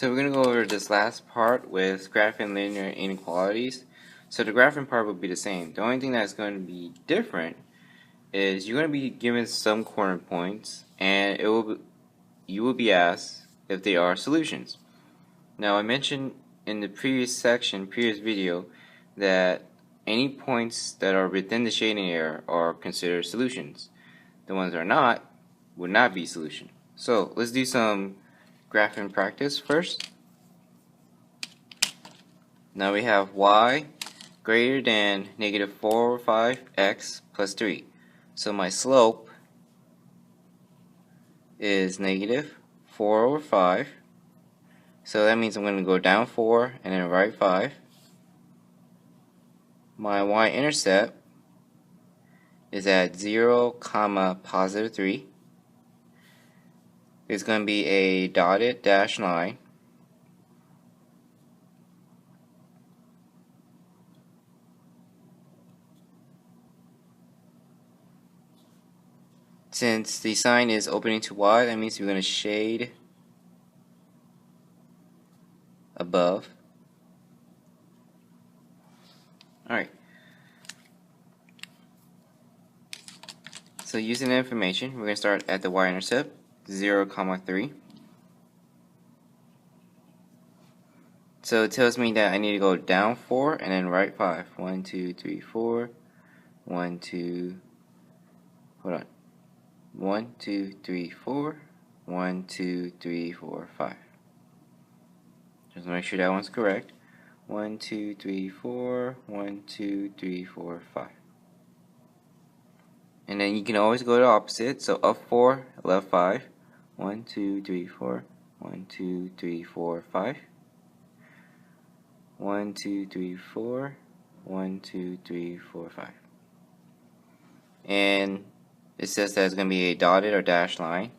So we're going to go over this last part with graphing linear inequalities. So the graphing part will be the same. The only thing that's going to be different is you're going to be given some corner points, and you will be asked if they are solutions. Now I mentioned in the previous video, that any points that are within the shading area are considered solutions. The ones that are not would not be solution. So let's do some graphing practice first. Now we have y greater than negative 4 over 5x plus 3. So my slope is negative 4 over 5. So that means I'm going to go down 4 and then right 5. My y-intercept is at 0, positive 3. It's going to be a dotted dashed line. Since the sign is opening to y, that means we're going to shade above. Alright. So using the information, we're going to start at the y-intercept, 0, 3. So it tells me that I need to go down 4 and then right 5. 1, 2, 3, 4. 1, 2, hold on. 1, 2, 3, 4. 1, 2, 3, 4, 5. Just make sure that one's correct. 1, 2, 3, 4. 1, 2, 3, 4, 5. And then you can always go to the opposite. So up 4, left 5. 1, 2, 3, 4. 1, 2, 3, 4, 5. 1, 2, 3, 4. 1, 2, 3, 4, 5. And it says that it's going to be a dotted or dashed line.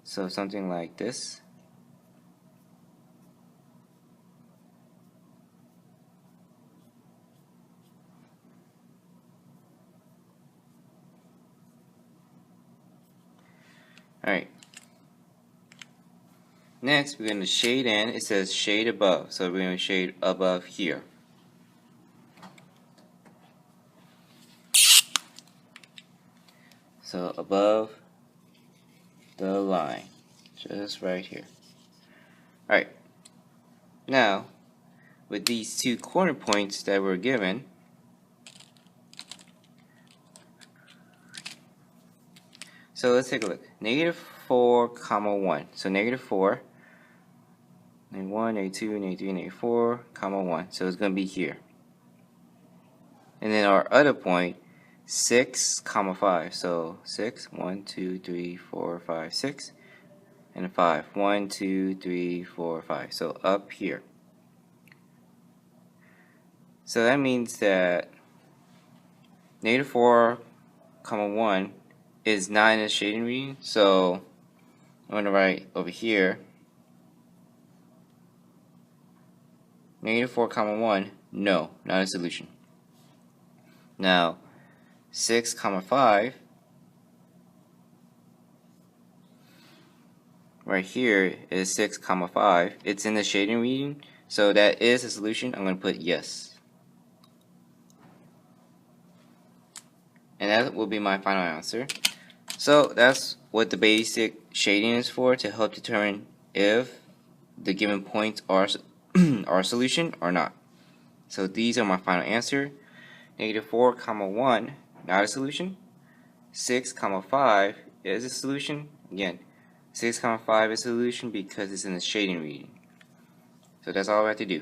So something like this. Alright. Next, we're going to shade in. It says shade above. So we're going to shade above here. So above the line. Just right here. Alright. Now, with these two corner points that were given, so let's take a look. Negative 4, 1. So negative 4, negative 1, negative 2, negative 3, negative 4, 1. So it's going to be here. And then our other point, 6, 5. So 6, 1, 2, 3, 4, 5, 6. And 5. 1, 2, 3, 4, 5. So up here. So that means that negative 4, 1 is not in the shading region. So I'm going to write over here negative 4, 1, no, not a solution. Now 6, 5 right here is 6, 5. It's in the shading region, so that is a solution. I'm going to put yes. And that will be my final answer. So that's what the basic shading is for, to help determine if the given points are a solution or not. So these are my final answer. Negative 4, 1, not a solution. 6, 5 is a solution. Again, 6, 5 is a solution because it's in the shading region. So that's all we have to do.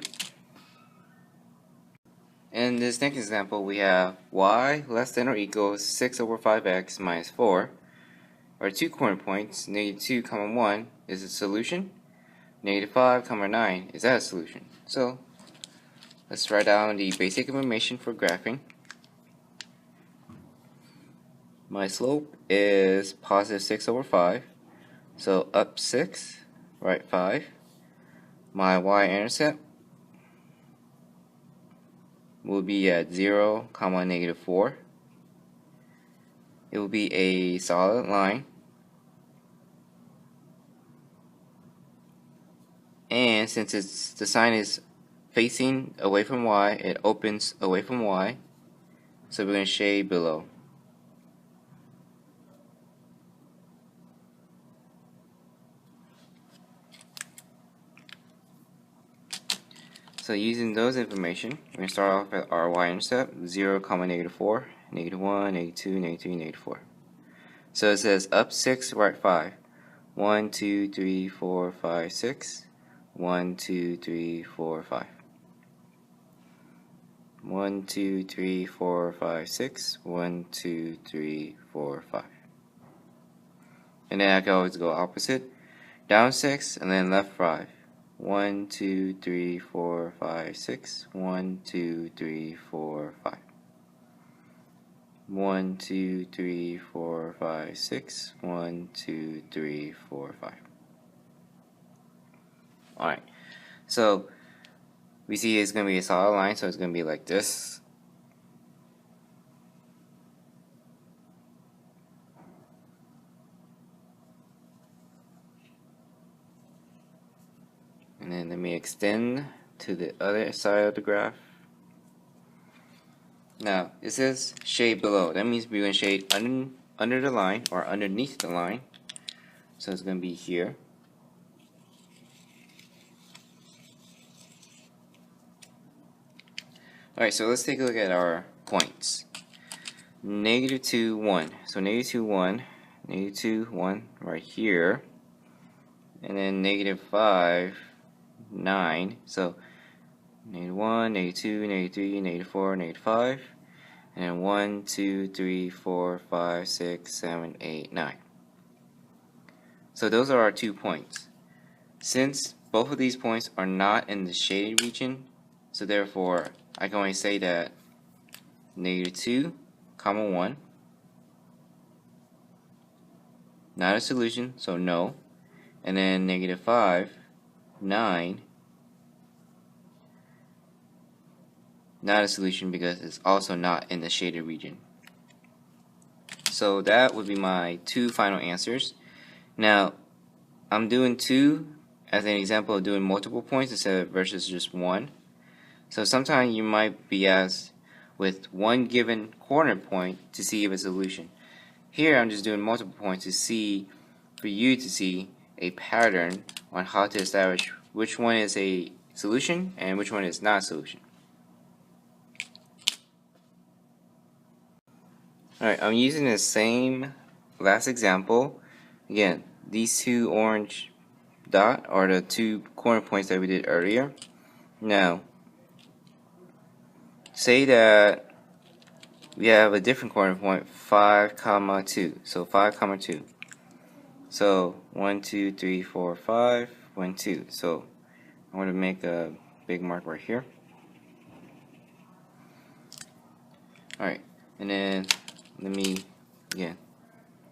In this next example, we have y less than or equals 6 over 5x minus 4. Our two corner points, negative 2, 1 is a solution. Negative 5, 9 is that a solution? So let's write down the basic information for graphing. My slope is positive 6 over 5. So up 6, right 5. My y-intercept will be at 0, negative 4. It will be a solid line. and since the sign is facing away from y, it opens away from y, so we're going to shade below. So using those information, we're going to start off at our y-intercept, 0, -4, -1, -2, -3, -4. So it says up 6, right 5. 1, 2, 3, 4, 5, 6. 1, 2, 3, 4, 5. 1, 2, 3, 4, 5, 6. 1, 2, 3, 4, 5. And then I can always go opposite. Down 6 and then left 5. 1, 2, 3, 4, 5, 6. 1, 2, 3, 4, 5. 1, 2, 3, 4, 5, 6. 1, 2, 3, 4, 5. Alright, so we see it's going to be a solid line, so it's going to be like this. And then let me extend to the other side of the graph. Now, it says shade below. That means we're going to shade under the line or underneath the line. So it's going to be here. Alright, so let's take a look at our points. -2, 1. So -2, 1, -2, 1 right here. And then -5, 9. So -1, -2, -3, -4, -5. And then 1, 2, 3, 4, 5, 6, 7, 8, 9. So those are our 2 points. Since both of these points are not in the shaded region, so therefore I can only say that -2, 1, not a solution, so no. And then -5, 9, not a solution because it's also not in the shaded region. So that would be my 2 final answers. Now, I'm doing 2 as an example of doing multiple points instead of versus just 1. So sometimes you might be asked with one given corner point to see if it's a solution. Here I'm just doing multiple points to see, for you to see a pattern on how to establish which one is a solution and which one is not a solution. Alright, I'm using the same last example. Again, these 2 orange dots are the 2 corner points that we did earlier. Now, say that we have a different corner point, 5, 2. So 5, 2. So 1, 2, 3, 4, 5, 1, 2. So I want to make a big mark right here. Alright, and then let me again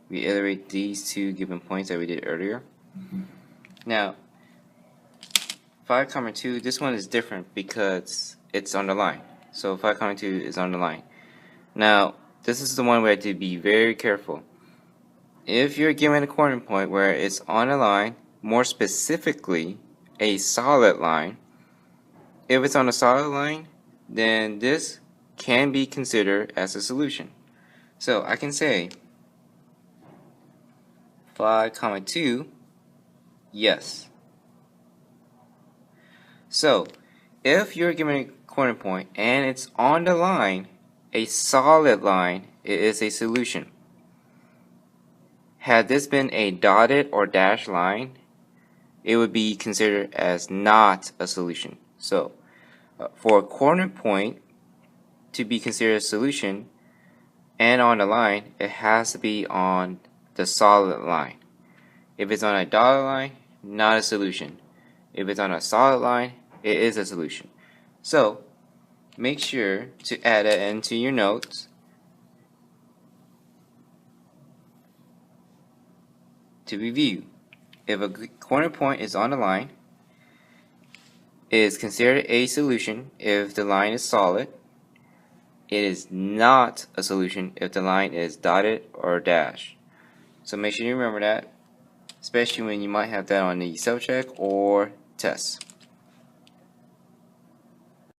reiterate these 2 given points that we did earlier. Now 5, 2, this one is different because it's on the line. So 5, 2 is on the line. Now this is the one where I have to be very careful. If you're given a corner point where it's on a line, more specifically a solid line, if it's on a solid line, then this can be considered as a solution. So I can say 5, 2, yes. So if you're given a corner point and it's on the line, a solid line, it is a solution. Had this been a dotted or dashed line, it would be considered as not a solution. So for a corner point to be considered a solution and on the line, it has to be on the solid line. If it's on a dotted line, not a solution. If it's on a solid line, it is a solution. So make sure to add it into your notes. To review, if a corner point is on the line, it is considered a solution if the line is solid. It is not a solution if the line is dotted or dashed. So make sure you remember that, especially when you might have that on the self-check or tests.